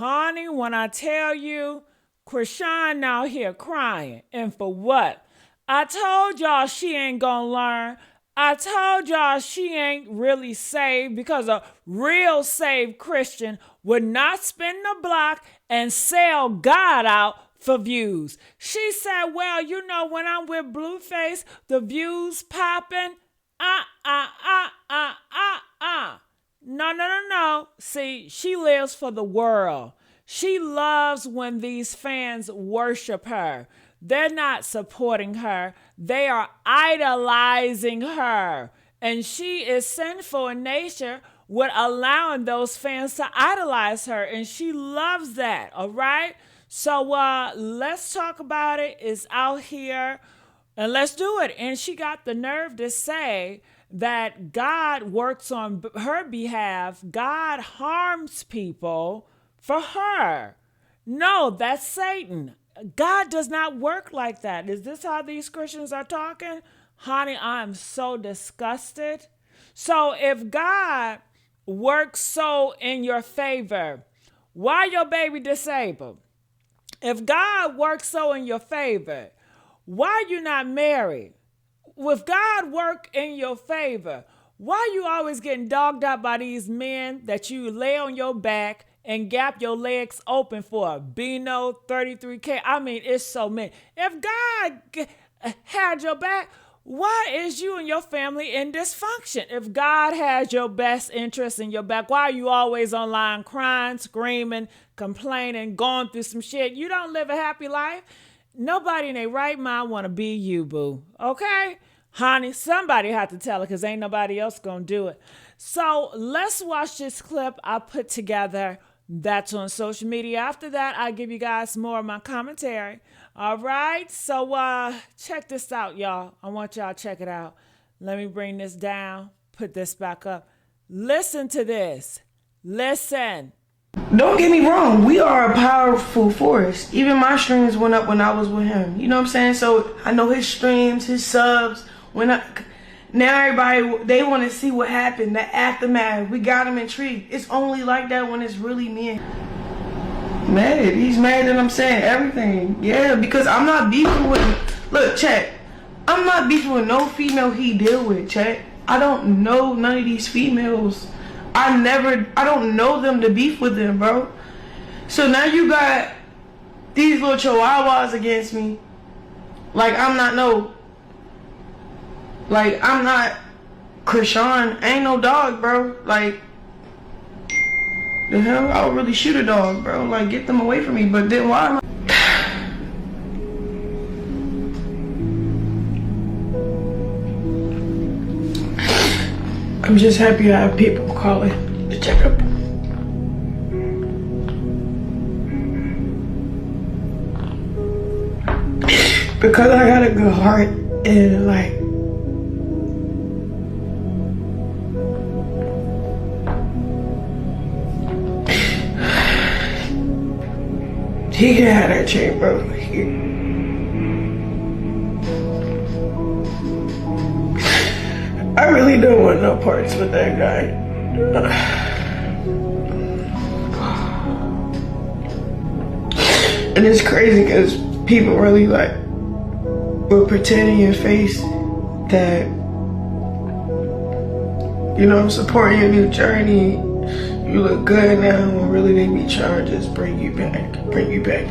Honey, when I tell you, Chrisean out here crying. And for what? I told y'all she ain't gonna learn. I told y'all she ain't really saved, because a real saved Christian would not spin the block and sell God out for views. She said, well, when I'm with Blueface, the views popping. No. See, she lives for the world. She loves when these fans worship her. They're not supporting her. They are idolizing her. And she is sinful in nature with allowing those fans to idolize her. And she loves that, all right? So let's talk about it. It's out here. And let's do it. And she got the nerve to say that God works on her behalf. God harms people for her. No, that's Satan. God does not work like that. Is this how these Christians are talking? Honey, I'm so disgusted. So if God works so in your favor, why your baby disabled? If God works so in your favor, why you not married? If God work in your favor, why you always getting dogged out by these men that you lay on your back and gap your legs open for a Beano 33K? I mean, it's so many. If God had your back, why is you and your family in dysfunction? If God has your best interest in your back, why are you always online crying, screaming, complaining, going through some shit? You don't live a happy life. Nobody in their right mind want to be you, boo. Okay? Honey, somebody had to tell her, because ain't nobody else going to do it. So let's watch this clip I put together that's on social media. After that, I'll give you guys more of my commentary. All right? So check this out, y'all. I want y'all to check it out. Let me bring this down, put this back up. Listen to this. Listen. Don't get me wrong, we are a powerful force. Even my streams went up when I was with him. You know what I'm saying? So I know his streams, his subs went up. Now everybody, they want to see what happened, the aftermath. We got him intrigued. It's only like that when it's really me. Mad. He's mad that I'm saying everything. Yeah, because I'm not beefing with, look, check. I'm not beefing with no female he deal with, check. I don't know none of these females. I don't know them to beef with them, bro. So now you got these little chihuahuas against me. Like I'm not Chrisean. I ain't no dog, bro. Like, the hell? I would really shoot a dog, bro. Like, get them away from me. But then why am I? I'm just happy I have people calling to check up. Because I got a good heart and like he can have that chain, bro. I really don't want no parts with that guy. And it's crazy because people really like will pretend in your face that, you know, I'm supporting your new journey. You look good now, when really they be trying to just bring you back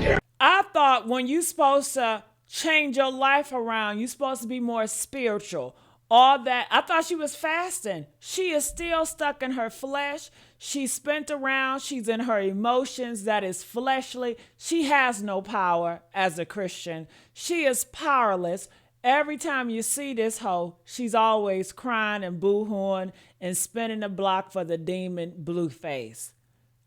down. I thought when you supposed to change your life around, you supposed to be more spiritual. All that. I thought she was fasting. She is still stuck in her flesh. She's spent around. She's in her emotions. That is fleshly. She has no power as a Christian. She is powerless. Every time you see this hoe, she's always crying and boo-hooing and spinning the block for the demon Blueface,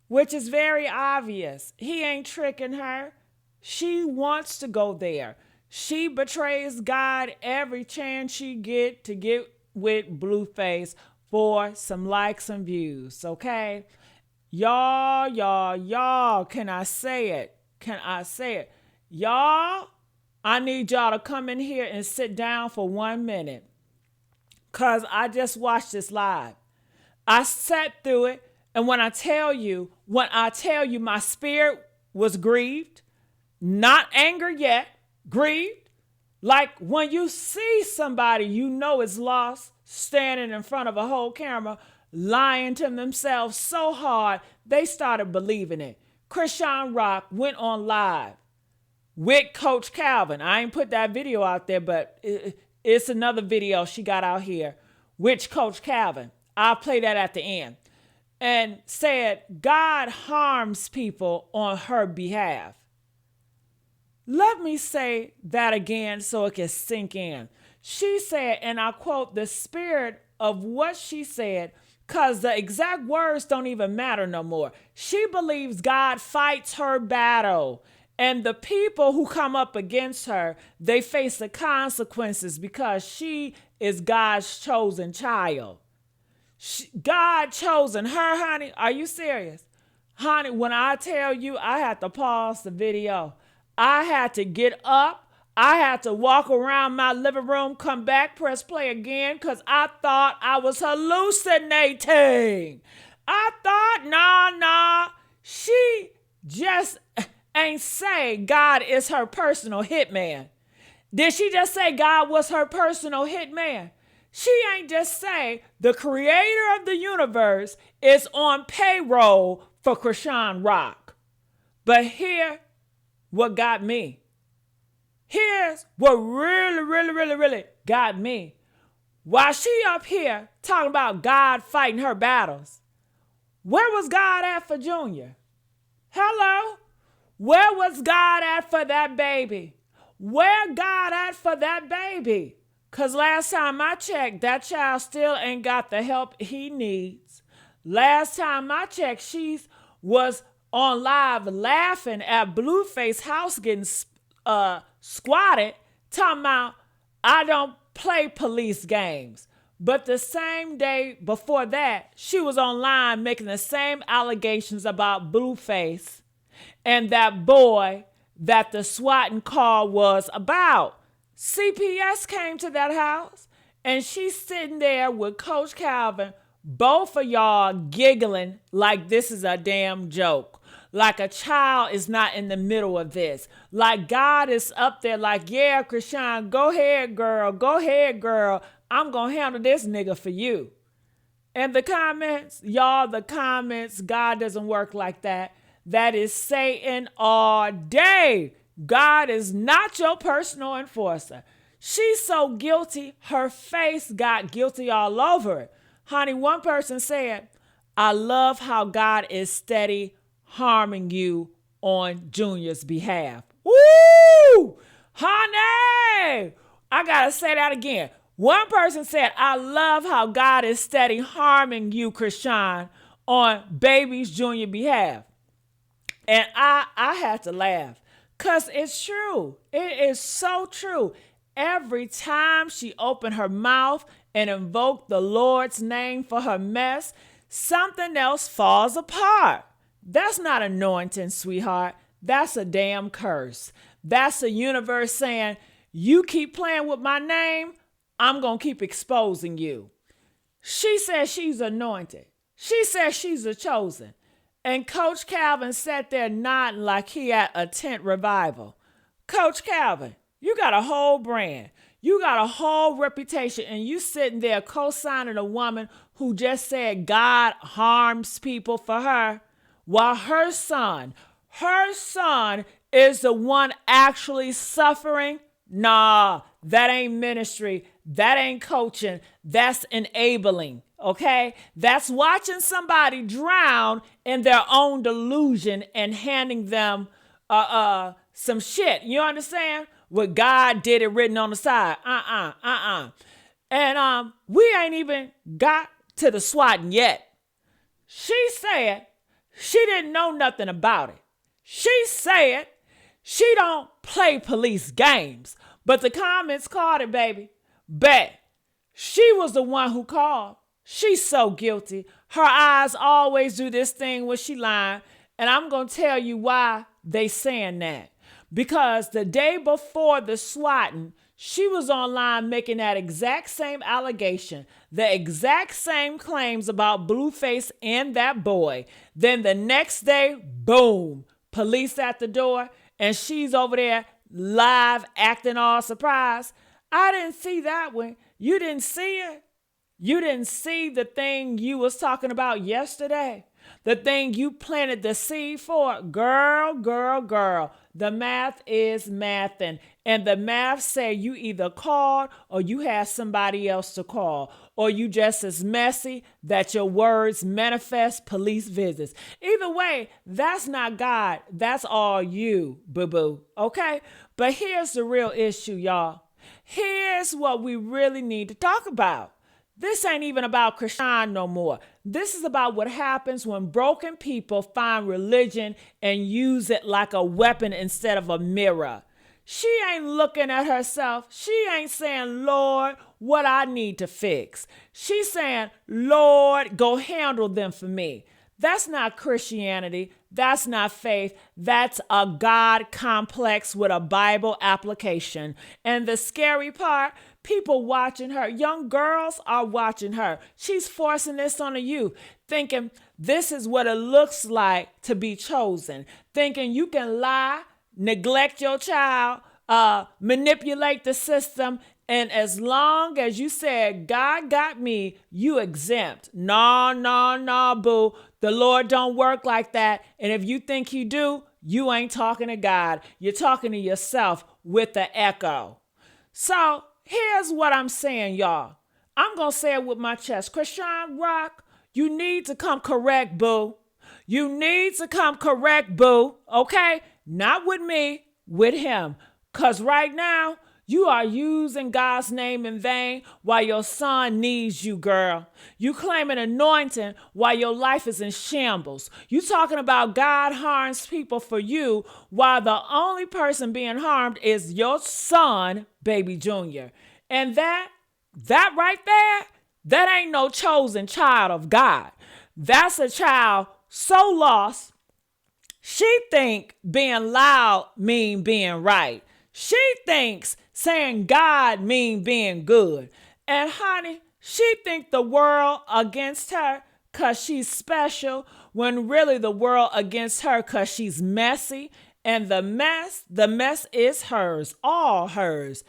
which is very obvious. He ain't tricking her. She wants to go there. She betrays God every chance she get to get with Blueface for some likes and views, okay? Y'all, can I say it? Can I say it? Y'all, I need y'all to come in here and sit down for 1 minute, because I just watched this live. I sat through it, And when I tell you my spirit was grieved, not anger yet, grieved. Like when you see somebody you know is lost, standing in front of a whole camera, lying to themselves so hard, they started believing it. Chrisean Rock went on live with Coach Calvin. I ain't put that video out there, but it's another video she got out here with Coach Calvin. I'll play that at the end. And said, God harms people on her behalf. Let me say that again so it can sink in. She said, and I quote the spirit of what she said, because the exact words don't even matter no more. She believes God fights her battle. And the people who come up against her, they face the consequences because she is God's chosen child. God chosen her, honey. Are you serious? Honey, when I tell you I had to pause the video, I had to get up. I had to walk around my living room, come back, press play again, because I thought I was hallucinating. I thought, nah, she just ain't say God is her personal hitman. Did she just say God was her personal hitman? She ain't just say the creator of the universe is on payroll for Chrisean Rock. But here, what got me. Here's what really got me. While she up here talking about God fighting her battles, where was God at for Junior? Hello? Where was God at for that baby? Where God at for that baby? Because last time I checked, that child still ain't got the help he needs. Last time I checked, she was on live laughing at Blueface house getting squatted, talking about, I don't play police games. But the same day before that, she was online making the same allegations about Blueface and that boy that the swatting call was about. CPS came to that house, and she's sitting there with Coach Calvin, both of y'all giggling like this is a damn joke. Like a child is not in the middle of this. Like God is up there like, yeah, Chrisean, go ahead, girl. I'm going to handle this nigga for you. And the comments, God doesn't work like that. That is Satan all day. God is not your personal enforcer. She's so guilty, her face got guilty all over it. Honey, one person said, I love how God is steady harming you on Junior's behalf. Woo! Honey! I got to say that again. One person said, I love how God is steady harming you, Chrisean, on baby's Junior behalf. And I had to laugh. Because it's true. It is so true. Every time she opened her mouth and invoked the Lord's name for her mess, something else falls apart. That's not anointing, sweetheart. That's a damn curse. That's the universe saying, you keep playing with my name, I'm going to keep exposing you. She says she's anointed. She says she's a chosen. And Coach Calvin sat there nodding like he at a tent revival. Coach Calvin, you got a whole brand. You got a whole reputation, and you sitting there co-signing a woman who just said God harms people for her, while her son is the one actually suffering. Nah, that ain't ministry. That ain't coaching. That's enabling. Okay, that's watching somebody drown in their own delusion and handing them some shit. You understand? What God did it written on the side. And we ain't even got to the swatting yet. She said she didn't know nothing about it. She said she don't play police games. But the comments called it, baby. Bet. She was the one who called. She's so guilty. Her eyes always do this thing when she lying. And I'm going to tell you why they saying that. Because the day before the swatting, She was online making that exact same allegation, the exact same claims about Blueface and that boy. Then the next day, boom, police at the door, and she's over there live acting all surprised. I didn't see that one. You didn't see it? You didn't see the thing you was talking about yesterday? The thing you planted the seed for? Girl, girl, girl. The math is mathing. And the math say you either called or you had somebody else to call. Or you just as messy that your words manifest police visits. Either way, that's not God. That's all you, boo-boo. Okay? But here's the real issue, y'all. Here's what we really need to talk about. This ain't even about Chrisean no more. This is about what happens when broken people find religion and use it like a weapon instead of a mirror. She ain't looking at herself. She ain't saying, Lord, what I need to fix. She's saying, Lord, go handle them for me. That's not Christianity. That's not faith. That's a God complex with a Bible application. And the scary part, people watching her, young girls are watching her. She's forcing this on the youth, thinking this is what it looks like to be chosen, thinking you can lie, neglect your child, manipulate the system, and as long as you said, God got me, you exempt. No, boo. The Lord don't work like that. And if you think he do, you ain't talking to God. You're talking to yourself with the echo. So here's what I'm saying, y'all. I'm going to say it with my chest. Chrisean Rock, you need to come correct, boo. You need to come correct, boo. Okay? Not with me, with him. Because right now, you are using God's name in vain while your son needs you, girl. You claim an anointing while your life is in shambles. You talking about God harms people for you while the only person being harmed is your son, baby Junior. And that right there, that ain't no chosen child of God. That's a child so lost, she think being loud mean being right. She thinks saying God mean being good. And honey, she think the world against her cause she's special when really the world against her cause she's messy. And the mess is hers, all hers.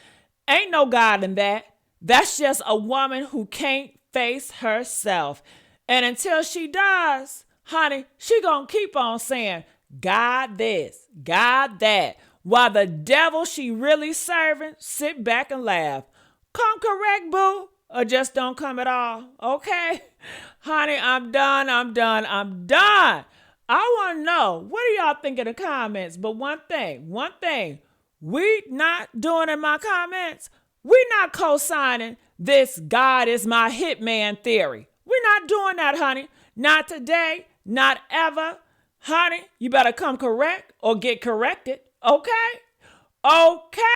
Ain't no God in that. That's just a woman who can't face herself. And until she does, honey, she gonna keep on saying, God this, God that. While the devil she really serving, sit back and laugh. Come correct, boo, or just don't come at all, okay? Honey, I'm done. I want to know, what do y'all think in the comments? But one thing, we not doing in my comments, we not co-signing this God is my hitman theory. We're not doing that, honey. Not today, not ever. Honey, you better come correct or get corrected. Okay? Okay.